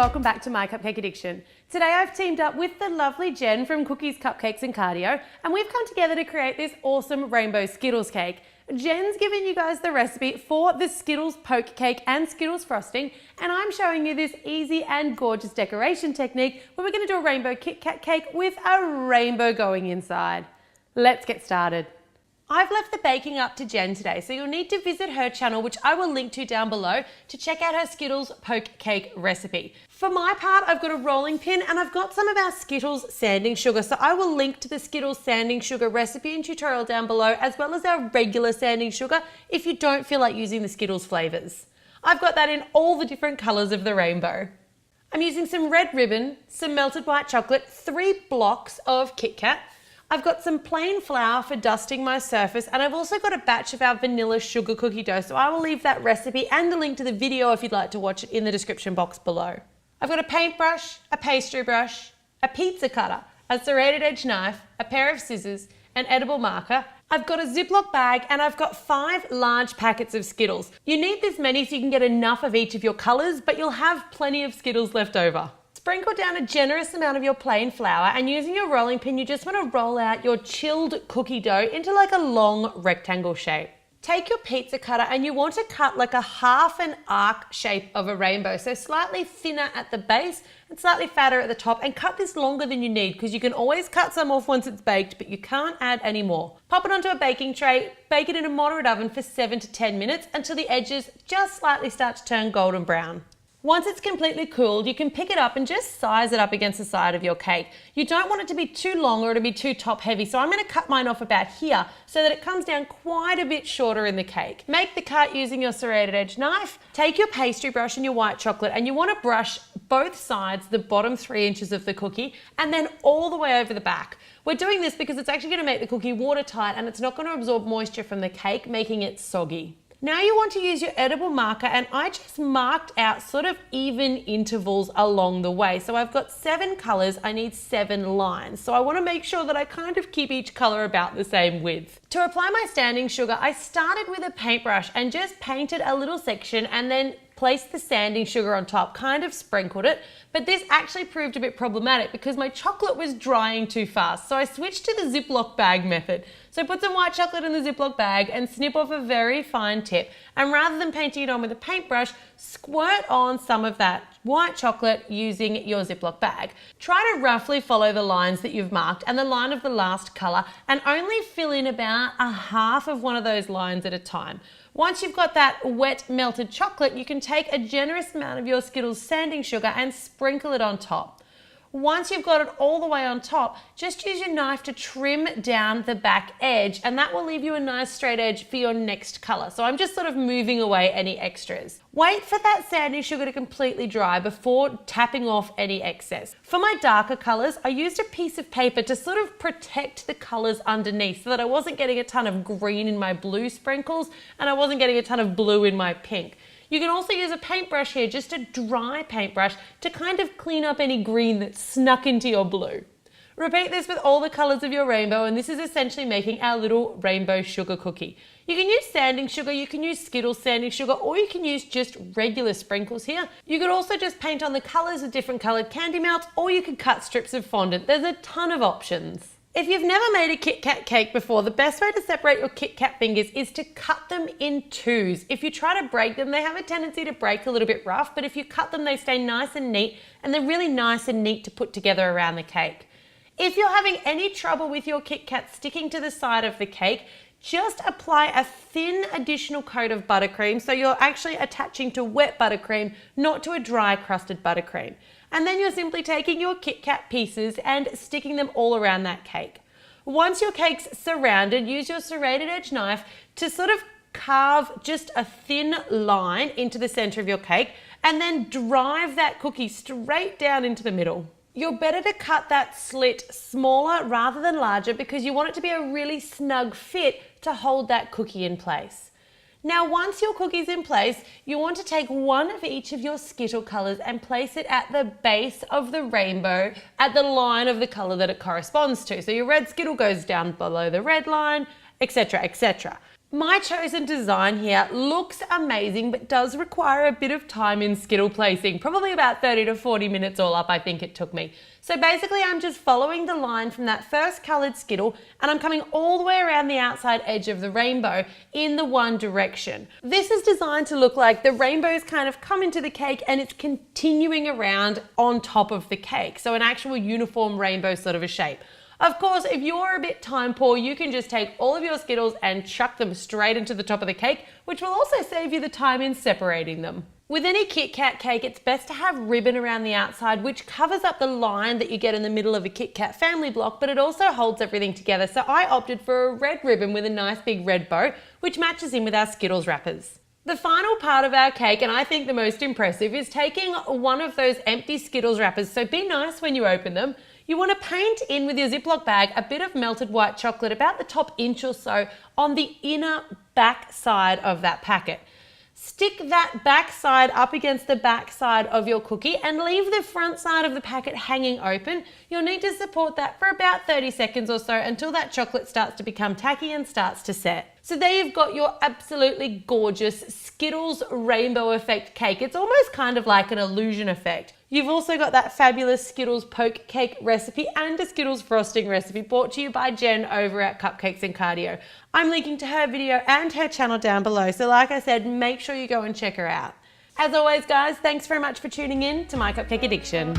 welcome back to My Cupcake Addiction. Today I've teamed up with the lovely Jen from Cookies, Cupcakes and Cardio, and we've come together to create this awesome rainbow Skittles cake. Jen's given you guys the recipe for the Skittles poke cake and Skittles frosting, and I'm showing you this easy and gorgeous decoration technique where we're going to do a rainbow Kit Kat cake with a rainbow going inside. Let's get started. I've left the baking up to Jen today, so you'll need to visit her channel, which I will link to down below, to check out her Skittles poke cake recipe. For my part, I've got a rolling pin and I've got some of our Skittles sanding sugar, so I will link to the Skittles sanding sugar recipe and tutorial down below, as well as our regular sanding sugar if you don't feel like using the Skittles flavors. I've got that in all the different colors of the rainbow. I'm using some red ribbon, some melted white chocolate, 3 blocks of Kit Kat. I've got some plain flour for dusting my surface, and I've also got a batch of our vanilla sugar cookie dough, so I will leave that recipe and the link to the video if you'd like to watch it in the description box below. I've got a paintbrush, a pastry brush, a pizza cutter, a serrated edge knife, a pair of scissors, an edible marker. I've got a Ziploc bag and I've got 5 large packets of Skittles. You need this many so you can get enough of each of your colors, but you'll have plenty of Skittles left over. Sprinkle down a generous amount of your plain flour, and using your rolling pin, you just want to roll out your chilled cookie dough into like a long rectangle shape. Take your pizza cutter and you want to cut like a half an arc shape of a rainbow, so slightly thinner at the base and slightly fatter at the top, and cut this longer than you need because you can always cut some off once it's baked, but you can't add any more. Pop it onto a baking tray, bake it in a moderate oven for 7 to 10 minutes until the edges just slightly start to turn golden brown. Once it's completely cooled, you can pick it up and just size it up against the side of your cake. You don't want it to be too long or to be too top heavy, so I'm going to cut mine off about here so that it comes down quite a bit shorter in the cake. Make the cut using your serrated edge knife. Take your pastry brush and your white chocolate, and you want to brush both sides, the bottom 3 inches of the cookie, and then all the way over the back. We're doing this because it's actually going to make the cookie watertight and it's not going to absorb moisture from the cake, making it soggy. Now you want to use your edible marker, and I just marked out sort of even intervals along the way. So I've got 7 colors, I need 7 lines. So I want to make sure that I kind of keep each color about the same width. To apply my standing sugar, I started with a paintbrush and just painted a little section and then placed the sanding sugar on top, kind of sprinkled it, but this actually proved a bit problematic because my chocolate was drying too fast. So I switched to the Ziploc bag method. So put some white chocolate in the Ziploc bag and snip off a very fine tip. And rather than painting it on with a paintbrush, squirt on some of that white chocolate using your Ziploc bag. Try to roughly follow the lines that you've marked and the line of the last color, and only fill in about a half of one of those lines at a time. Once you've got that wet melted chocolate, you can take a generous amount of your Skittles sanding sugar and sprinkle it on top. Once you've got it all the way on top, just use your knife to trim down the back edge, and that will leave you a nice straight edge for your next color. So I'm just sort of moving away any extras. Wait for that sanding sugar to completely dry before tapping off any excess. For my darker colors, I used a piece of paper to sort of protect the colors underneath so that I wasn't getting a ton of green in my blue sprinkles and I wasn't getting a ton of blue in my pink. You can also use a paintbrush here, just a dry paintbrush, to kind of clean up any green that's snuck into your blue. Repeat this with all the colors of your rainbow, and this is essentially making our little rainbow sugar cookie. You can use sanding sugar, you can use Skittles sanding sugar, or you can use just regular sprinkles here. You could also just paint on the colors with different colored candy melts, or you could cut strips of fondant. There's a ton of options. If you've never made a Kit Kat cake before, the best way to separate your Kit Kat fingers is to cut them in 2s. If you try to break them, they have a tendency to break a little bit rough, but if you cut them, they stay nice and neat, and they're really nice and neat to put together around the cake. If you're having any trouble with your Kit Kat sticking to the side of the cake, just apply a thin additional coat of buttercream, so you're actually attaching to wet buttercream, not to a dry crusted buttercream. And then you're simply taking your Kit Kat pieces and sticking them all around that cake. Once your cake's surrounded, use your serrated edge knife to sort of carve just a thin line into the center of your cake, and then drive that cookie straight down into the middle. You're better to cut that slit smaller rather than larger because you want it to be a really snug fit to hold that cookie in place. Now, once your cookie's in place, you want to take one of each of your Skittle colors and place it at the base of the rainbow at the line of the color that it corresponds to. So your red Skittle goes down below the red line, etc., etc. My chosen design here looks amazing, but does require a bit of time in Skittle placing, probably about 30 to 40 minutes all up I think it took me. So basically I'm just following the line from that first coloured Skittle and I'm coming all the way around the outside edge of the rainbow in the one direction. This is designed to look like the rainbow's kind of come into the cake and it's continuing around on top of the cake. So an actual uniform rainbow sort of a shape. Of course, if you're a bit time poor, you can just take all of your Skittles and chuck them straight into the top of the cake, which will also save you the time in separating them. With any Kit Kat cake, it's best to have ribbon around the outside, which covers up the line that you get in the middle of a Kit Kat family block, but it also holds everything together. So I opted for a red ribbon with a nice big red bow, which matches in with our Skittles wrappers. The final part of our cake, and I think the most impressive, is taking one of those empty Skittles wrappers, so be nice when you open them. You want to paint in with your Ziploc bag a bit of melted white chocolate, about the top inch or so, on the inner back side of that packet. Stick that back side up against the back side of your cookie and leave the front side of the packet hanging open. You'll need to support that for about 30 seconds or so until that chocolate starts to become tacky and starts to set. So there you've got your absolutely gorgeous Skittles rainbow effect cake. It's almost kind of like an illusion effect. You've also got that fabulous Skittles poke cake recipe and a Skittles frosting recipe brought to you by Jen over at Cupcakes and Cardio. I'm linking to her video and her channel down below, so like I said, make sure you go and check her out. As always guys, thanks very much for tuning in to My Cupcake Addiction.